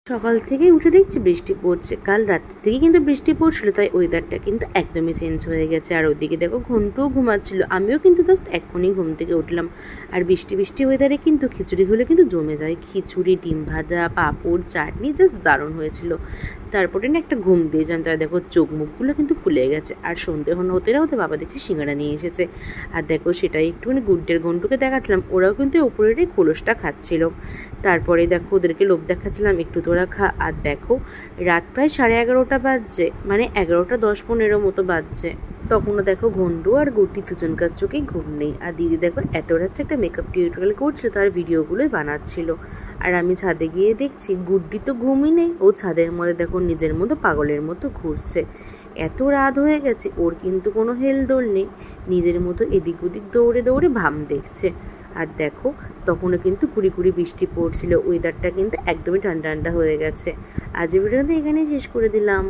সকাল থেকে উঠে দেখছি বৃষ্টি পড়ছে। কাল রাত থেকে কিন্তু বৃষ্টি পড়ছিল, তাই ওয়েদারটা কিন্তু একদমই চেঞ্জ হয়ে গেছে। আর ওইদিকে দেখো ঘন্টুও ঘুমাচ্ছিল, আমিও কিন্তু জাস্ট এক্ষুনি ঘুম থেকে উঠলাম। আর বৃষ্টি বৃষ্টি ওয়েদারে কিন্তু খিচুড়ি হলে কিন্তু জমে যায়। খিচুড়ি, ডিম ভাজা, পাঁপড়, চাটনি জাস্ট দারুণ হয়েছিল। তারপরে না একটা ঘুম দিয়েছিলাম, তাই দেখো চোখ মুখগুলো কিন্তু ফুলে গেছে। আর সন্ধে হতে না হতে বাবা দেখছি সিঙ্গাড়া নিয়ে এসেছে। আর দেখো সেটাই একটুখানি গুড্ডের ঘন্টুকে দেখাচ্ছিলাম, ওরাও কিন্তু ওপরেরই খোলসটা খাচ্ছিল। তারপরে দেখো ওদেরকে লোভ দেখাচ্ছিলাম একটু তোরা খা। আর দেখো রাত প্রায় 11:30 বাজছে, মানে 11টা 10-15 মতো বাজছে। তখনও দেখো ঘন্টু আর গুড্ডি দুজনকার চোখেই ঘুম নেই। আর দিদি দেখো এত রাত্রে একটা মেকআপ টিউটোরিয়াল করছিল, তার ভিডিওগুলোই বানাচ্ছিল। আর আমি ছাদে গিয়ে দেখছি গুড্ডি তো ঘুমই নেই, ও ছাদের মধ্যে দেখো নিজের মতো পাগলের মতো ঘুরছে। এত রাত হয়ে গেছে, ওর কিন্তু কোনো হেলদোল নেই, নিজের মতো এদিক ওদিক দৌড়ে দৌড়ে ভাম দেখছে। আর দেখো তখনও কিন্তু কুড়ি কুড়ি বৃষ্টি পড়ছিল, ওয়েদারটা কিন্তু একদমই ঠান্ডা ঠান্ডা হয়ে গেছে। আজ ভিডিওতে এখানেই শেষ করে দিলাম।